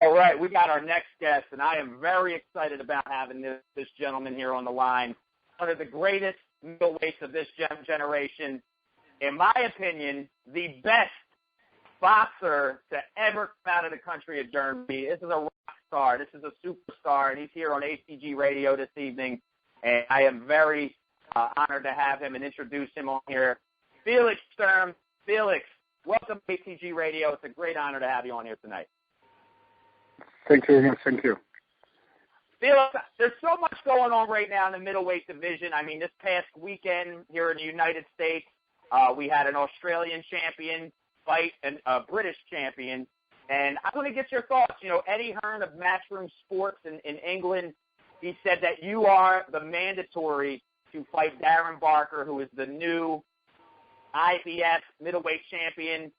All right, we got our next guest, and I am very excited about having this gentleman here on the line. One of the greatest middleweights of this generation. In my opinion, the best boxer to ever come out of the country of Germany. This is a rock star. This is a superstar, and he's here on ATG Radio this evening. And I am very honored to have him and introduce him on here. Felix Sturm. Felix, welcome to ATG Radio. It's a great honor to have you on here tonight. Thank you very much. Thank you. Felix, there's so much going on right now in the middleweight division. I mean, this past weekend here in the United States, we had an Australian champion fight a British champion. And I want to get your thoughts. You know, Eddie Hearn of Matchroom Sports in England, he said that you are the mandatory to fight Darren Barker, who is the new IBF middleweight champion.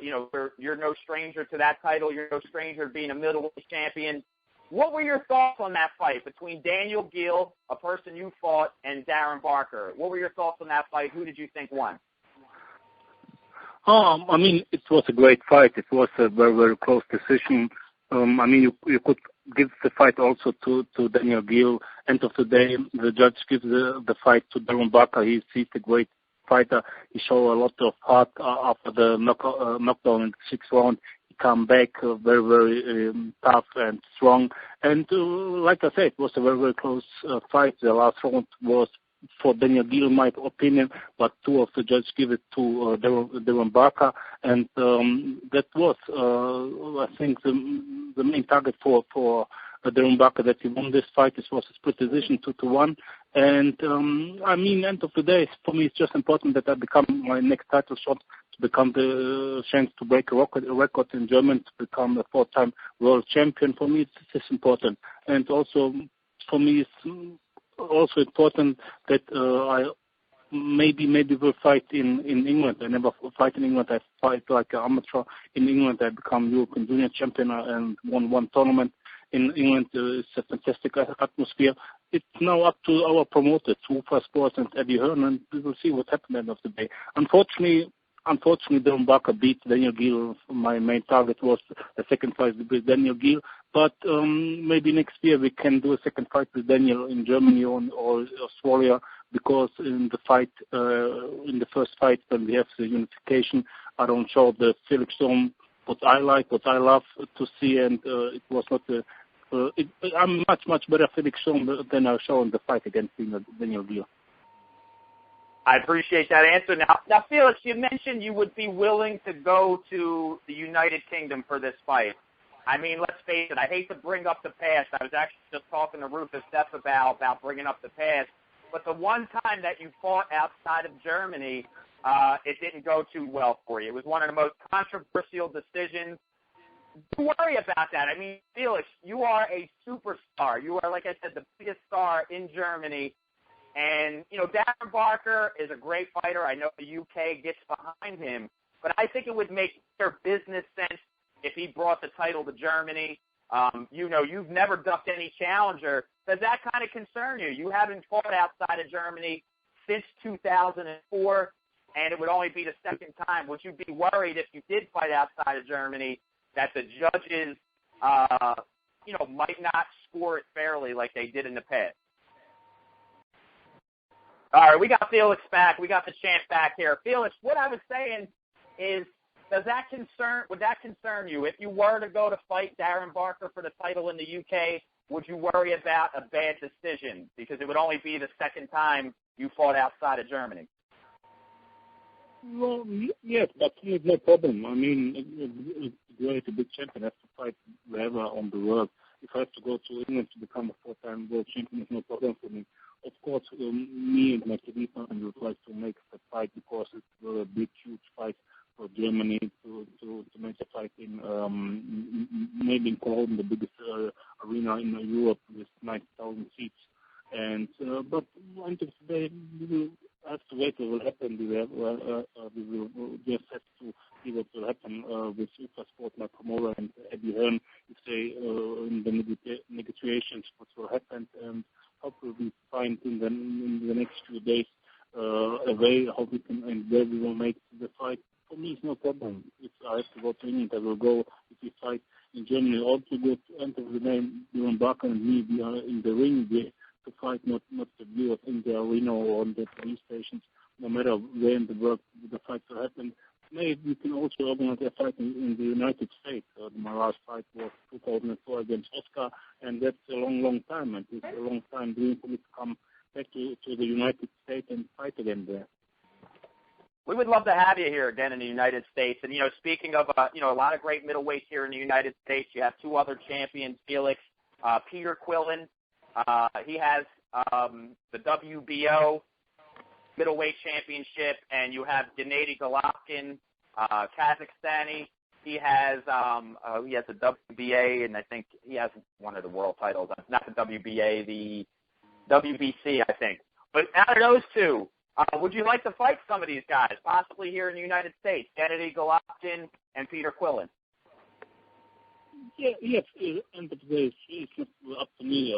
You know, you're no stranger to that title. You're no stranger to being a middleweight champion. What were your thoughts on that fight between Daniel Gill, a person you fought, and Darren Barker? What were your thoughts on that fight? Who did you think won? I mean, it was a great fight. It was a very, very close decision. I mean, you could give the fight also to Daniel Gill. End of the day, the judge gives the fight to Darren Barker. He's a great fighter. He showed a lot of heart after the knockdown in the 6th round. He came back very, very tough and strong. And like I said, it was a very, very close fight. The last round was for Daniel Gill, in my opinion, but two of the judges give it to Darren Barker, and that was, I think, the main target for Darren Barker, that he won this fight. This was a split decision 2-1, and I mean, end of the day, for me, it's just important that I become my next title shot, to become the chance to break a record in Germany, to become a 4-time world champion. For me, it's important, and also for me, it's also important that I maybe will fight in England. I never fight in England. I fight like an amateur in England. I become European Junior champion and won one tournament in England. It's a fantastic atmosphere. It's now up to our promoters, Ufa Sports and Eddie Hearn, and we will see what happens at the end of the day. Unfortunately, Darren Barker beat Daniel Gill. My main target was a second fight with Daniel Gill, but maybe next year we can do a second fight with Daniel in Germany or Australia, because in the first fight when we have the unification, I don't show the Felix Sturm what I like, what I love to see, and it was not I'm much better Felix Sturm than I show in the fight against Daniel Gill. I appreciate that answer. Now, Felix, you mentioned you would be willing to go to the United Kingdom for this fight. I mean, let's face it, I hate to bring up the past. I was actually just talking to Rufus Steph about bringing up the past. But the one time that you fought outside of Germany, it didn't go too well for you. It was one of the most controversial decisions. Don't worry about that. I mean, Felix, you are a superstar. You are, like I said, the biggest star in Germany. And, you know, Darren Barker is a great fighter. I know the UK gets behind him. But I think it would make their business sense if he brought the title to Germany. You know, you've never ducked any challenger. Does that kind of concern you? You haven't fought outside of Germany since 2004, and it would only be the second time. Would you be worried if you did fight outside of Germany that the judges, you know, might not score it fairly like they did in the past? All right, we got Felix back. We got the champ back here. Felix, what I was saying is, would that concern you? If you were to go to fight Darren Barker for the title in the UK, would you worry about a bad decision? Because it would only be the second time you fought outside of Germany. Well, yes, but it's no problem. I mean, a big champion has to fight wherever on the world. If I have to go to England to become a 4-time world champion, it's no problem for me. Of course, me and my TV partner would like to make the fight, because it's a big, huge fight for Germany to make the fight in maybe in Cologne, the biggest arena in Europe with 90,000 seats. And but end of the day, we will have to wait what will happen. We will just have to see what will happen with Ufa Sport, my promoter, and Eddie Hearn, if they in the negotiations what will happen, and hopefully we find in the next few days a way how we can and where we will make the fight. For me, it's no problem. If I have to go to England, I will go. If we fight in Germany. Also good end of the day, Darren Barker and me, we are in the ring there to fight, not to view it in the arena or on the police stations, no matter where in the world the fight will happen. Maybe we can also organize a fight in the United States. My last fight was 2004 against Oscar, and that's a long time. And it's a long time dream for me to come back to the United States and fight again there. We would love to have you here again in the United States. And, speaking of, a lot of great middleweights here in the United States, you have two other champions, Felix, Peter Quillen. He has the WBO middleweight championship, and you have Gennady Golovkin, Kazakhstani. He has the WBA, and I think he has one of the world titles. Not the WBA, the WBC, I think. But out of those two, would you like to fight some of these guys, possibly here in the United States, Gennady Golovkin and Peter Quillen? Yeah, yes. End of the day, it's not up to me.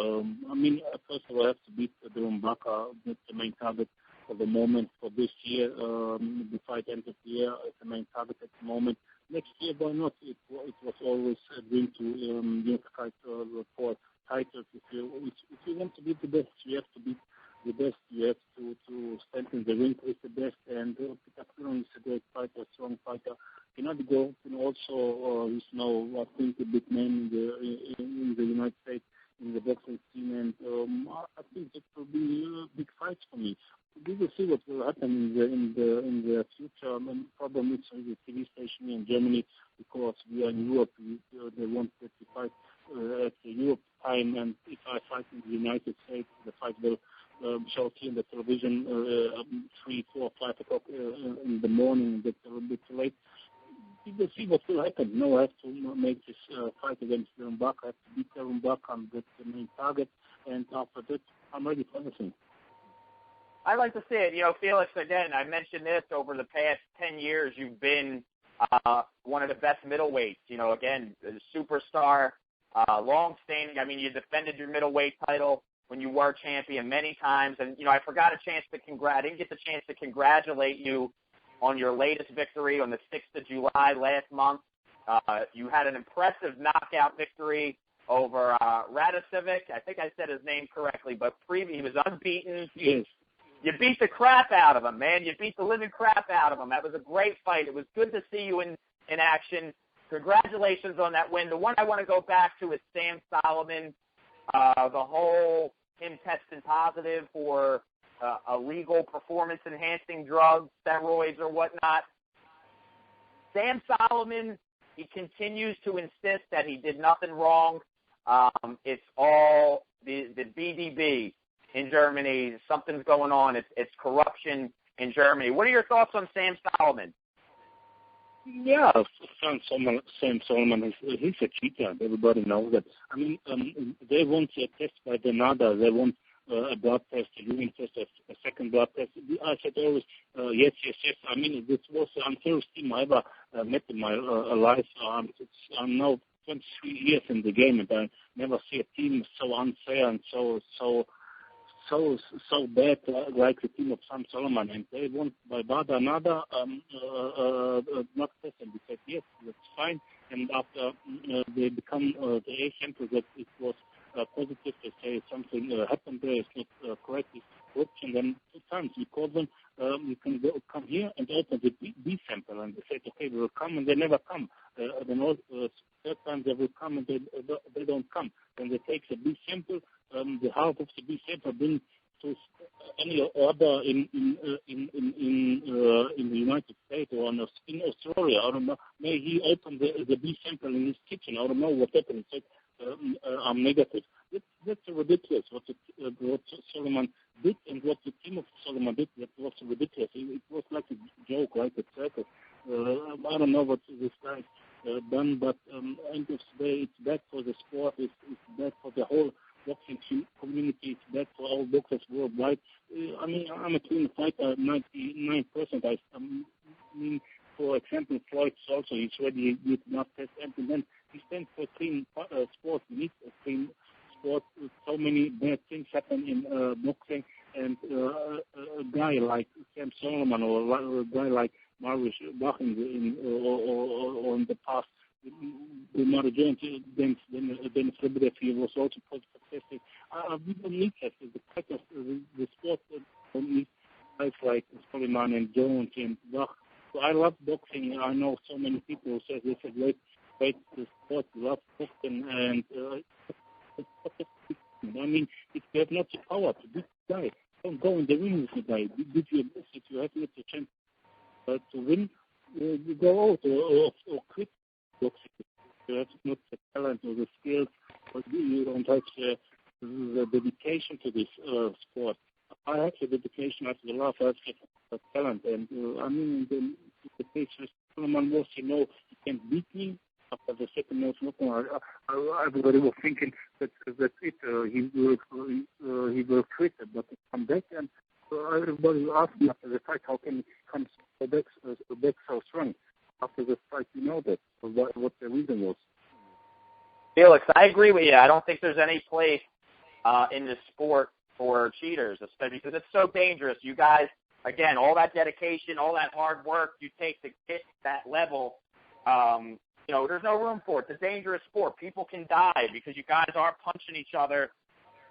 First of all, I have to beat Darren Barker. That's the main target for the moment for this year. The fight end of the year is the main target at the moment. Next year, why not? It was always a dream to fight for titles. If you want to be the best, you have to be the best. You have to stand in the ring with the best. And Peter Quillen is a great fighter, strong fighter. Gennady Golovkin also is now, I think, a big name in the United States in the boxing scene, and I think it will be big fights for me. We will see what will happen in the future. Problem is with the TV station in Germany, because we are in Europe. They want that we fight at the Europe time, and if I fight in the United States, the fight will show here on the television 3, 4, 5 o'clock in the morning. That's a little bit too late. We will see what will happen. No, I have to make this fight against Darren Barker. I have to beat Darren Barker, and that's the main target. And after that, I'm ready for everything. I'd like to see it. Felix, again, I mentioned this, over the past 10 years, you've been one of the best middleweights. Again, a superstar, long-standing. You defended your middleweight title when you were champion many times. And, I forgot I didn't get the chance to congratulate you on your latest victory on the 6th of July last month. You had an impressive knockout victory over Radicevic. I think I said his name correctly, but he was unbeaten. Yes. You beat the crap out of him, man. You beat the living crap out of him. That was a great fight. It was good to see you in action. Congratulations on that win. The one I want to go back to is Sam Soliman, the whole him testing positive for illegal performance-enhancing drugs, steroids or whatnot. Sam Soliman, he continues to insist that he did nothing wrong. It's all the BDB in Germany. Something's going on. It's corruption in Germany. What are your thoughts on Sam Soliman? Yeah, Sam Soliman, he's a cheater. Everybody knows that. They want a test by the NADA. They want a blood test, a urine test, a second blood test. I said always, yes. This was the unfairest team I ever met in my life. I'm now 23 years in the game, and I never see a team so unfair and so bad like the team of Sam Soliman. And they want by Bada Nada blood test, and we said yes, that's fine. And after they become the A sample that it was positive, they say something happened there, it's not correct, it's corruption. Then 2 times we called them, you can come here and open the B sample, and they said, okay, we will come, and they never come. Then 3rd time they will come, and they don't come. Then they take the B sample, the half of the B sample bring to any other in the United States or in Australia. I don't know. May he open the B sample in his kitchen. I don't know what happened. He said, I'm negative. That's ridiculous. What Soliman did and what the team of Soliman did, that was ridiculous. It was like a joke, like a circus. I don't know what this guy done, but end of the day, it's bad for the sport. It's bad for the whole boxing community. It's bad for all boxers worldwide. I'm a clean fighter, 99%. For example, Floyd also, he's ready with not test, and then he stands for clean sport. He needs a clean sport. So many bad things happen in boxing, and a guy like Sam Soliman or a guy like Marius Bach or in the past, Mara Jones, then Celebrity, he was also quite successful. We don't need that. The type of the sport don't need guys like Soliman and Jones and Bach. So I love boxing. I know so many people who say this is a great sport. Love boxing and I mean, if you have not the power to beat the guy, don't go in the ring with the guy. Did your best. If you have not the chance to win, you go out or quit boxing. You have not the talent or the skills, or you don't have the dedication to this sport. I have the dedication, I have the love, I have the talent, and I mean, the case with Solomon was, he can't beat me. After the second most knockout, everybody was thinking that's it. He will quit, but he come back, and everybody asked me after the fight, how can he come back so strong? After the fight, that what the reason was. Felix, I agree with you. I don't think there's any place in this sport for cheaters, especially because it's so dangerous. You guys, again, all that dedication, all that hard work you take to get that level. There's no room for it. It's a dangerous sport. People can die because you guys are punching each other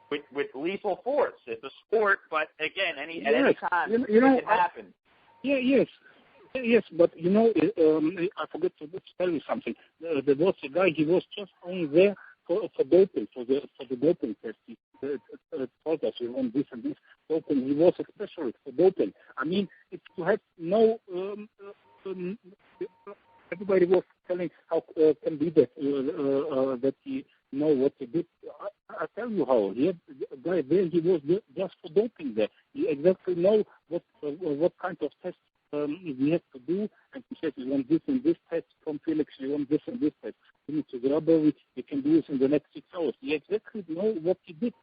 with lethal force. It's a sport, but again, at any time, it can happen. Yes, but I forgot to tell you something. There was a guy. He was just only there for doping, for the doping test. He told us we want this and this doping. He was a specialist for doping. I mean, if you had no. Everybody was telling how can be that he know what he did. I tell you how. He had a guy there. He was just for doping there. He exactly know what kind of test we have to do. And he said, "We want this and this test from Felix. We want this and this test. We need to grab it. We can do this in the next 6 hours." He exactly know what he did.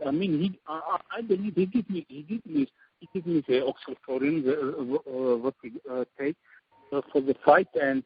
I mean, I believe he give me the oxycodone, what we take. For the fight, and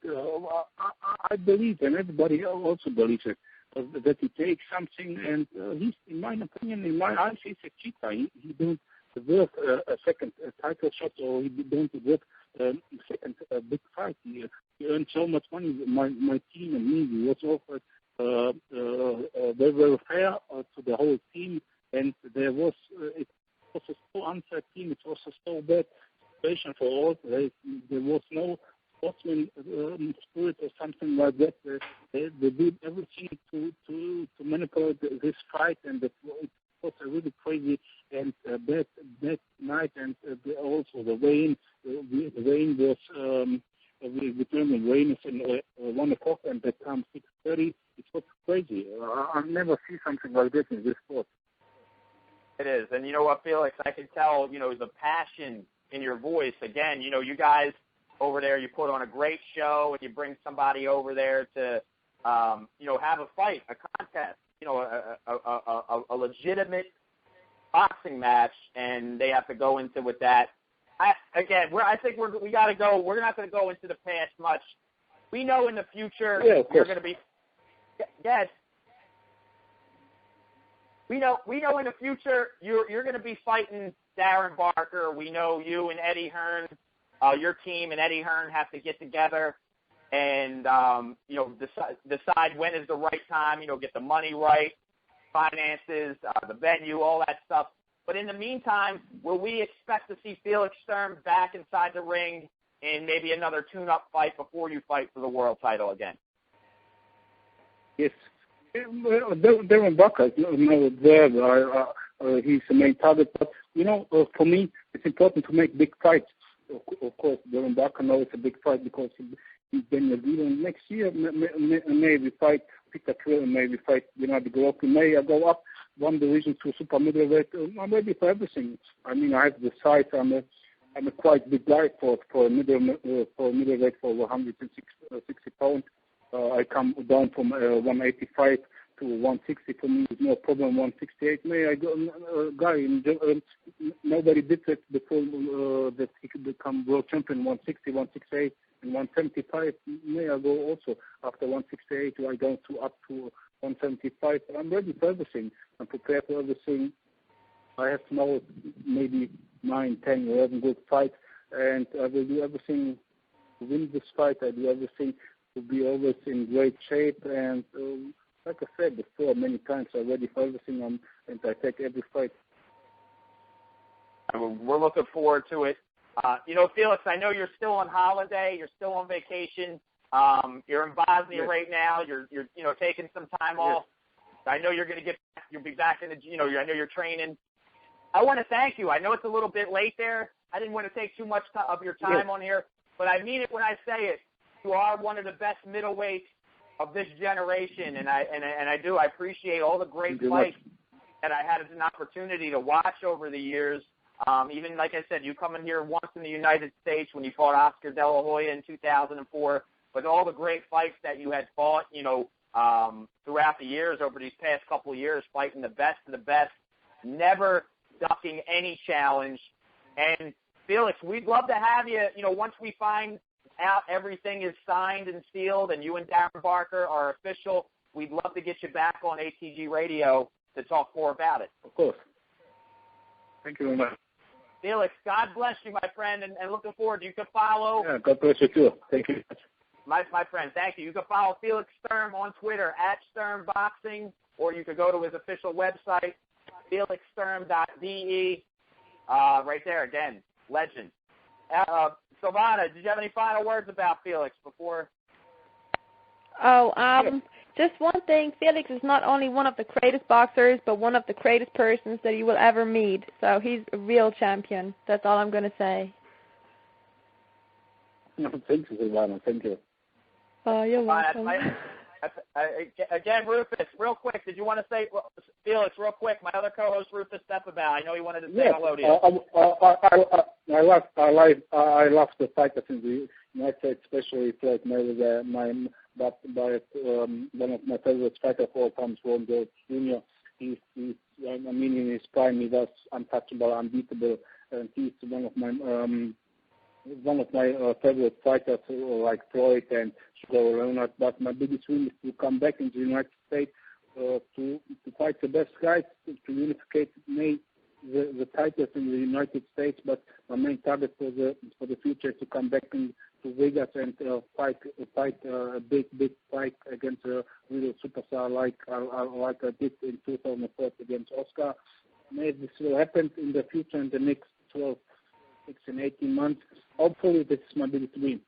I believe, and everybody also believes it, that he takes something, and he's, in my opinion, in my eyes, he's a cheater. He don't deserve a second title shot, or he don't deserve a second big fight. He earned so much money. My team and me, we was offered they were fair to the whole team, and there was it was a so unfair team. It was a so bad situation for all. There was no sportsman spirit or something like that. They did everything to manipulate this fight, and it was a really crazy and bad night. And also the rain. The rain was we determined rain is in 1 o'clock, and that time 6:30. It was crazy. I've never seen something like this in this sport. It is, and you know what, Felix? I can tell. The passion in your voice. Again, you guys over there, you put on a great show, and you bring somebody over there to, have a fight, a contest, a legitimate boxing match, and they have to go into with that. I think we got to go. We're not going to go into the past much. We know in the future you're going to be. Yes. We know in the future you're going to be fighting Darren Barker. We know you and Eddie Hearn. Your team and Eddie Hearn have to get together and, decide when is the right time, get the money right, finances, the venue, all that stuff. But in the meantime, will we expect to see Felix Sturm back inside the ring in maybe another tune-up fight before you fight for the world title again? Yes. Darren Barker, he's the main target. But, for me, it's important to make big fights. Of course, Darren Barker knows it's a big fight because he's been a deal. Next year, maybe fight Peter Krill, maybe fight Gennady Golovkin. May I go up one division to super middleweight? Maybe for everything. I mean, I have the size. I'm a quite big guy for middleweight for 160 pounds. I come down from 185 to 160. For me, it's no problem. 168. May I go, guy? Nobody did it before that he could become world champion. 160, 168, and 175. May I go also after 168? I go up to 175. I'm ready for everything. I'm prepared for everything. I have now maybe 9, 10, 11 good fights, and I will do everything to win this fight. I do everything be always in great shape. And like I said before, many times already focusing on, and I take every fight. We're looking forward to it. Felix, I know you're still on holiday. You're still on vacation. You're in Bosnia right now. You're taking some time off. I know you'll be back in the, I know you're training. I want to thank you. I know it's a little bit late there. I didn't want to take too much of your time on here, but I mean it when I say it. You are one of the best middleweights of this generation, and I do. I appreciate all the great fights that I had an opportunity to watch over the years. Even like I said, you come in here once in the United States when you fought Oscar De La Hoya in 2004, but all the great fights that you had fought, throughout the years, over these past couple of years, fighting the best of the best, never ducking any challenge. And Felix, we'd love to have you, once we find out everything is signed and sealed and you and Darren Barker are official, we'd love to get you back on ATG Radio to talk more about it. Of course. Thank you very much. Felix, God bless you, my friend, and looking forward. You can follow. Yeah, God bless you too. Thank you. My friend, thank you. You can follow Felix Sturm on Twitter @SturmBoxing, or you could go to his official website, felixsturm.de. Right there, again, legend. Silvana, did you have any final words about Felix before? Just one thing. Felix is not only one of the greatest boxers, but one of the greatest persons that you will ever meet. So he's a real champion. That's all I'm going to say. Thank you, Silvana. Thank you. Oh, you're welcome. Again, Rufus, real quick, did you want to say, Felix, real quick, my other co-host, Rufus Steppenbaugh, I know he wanted to say hello to you. I love the fighters in the United States, especially Floyd Mayweather. One of my favorite fighters of all time, Ron Jones Jr. He's in his prime, he was untouchable, unbeatable, and he's one of my favorite fighters, like Floyd and Sugar Leonard. But my biggest dream is to come back in the United States to fight the best guys, to unify the titles in the United States. But my main target for the future is to come back to Vegas and fight a big fight against a real superstar like I did in 2004 against Oscar. Maybe this will happen in the future in the next 12, 16, 18 months. Hopefully, this is my biggest dream.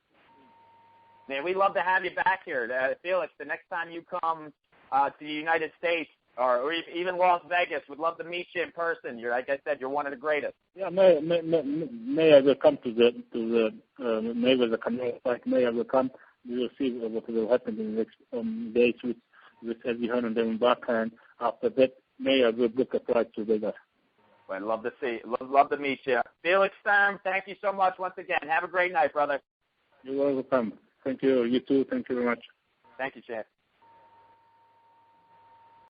Man, we'd love to have you back here. Felix, the next time you come to the United States or even Las Vegas, we'd love to meet you in person. Like I said, you're one of the greatest. Yeah, may I will come to the Mayweather Canelo fight. May I will come. We will see what will happen in the next days with Eddie Hearn and Darren Barker. And after that, may I will book a flight to Vegas. I'd love to see. Love to meet you. Felix Sturm, thank you so much once again. Have a great night, brother. You're welcome. Thank you. You too. Thank you very much. Thank you, champ.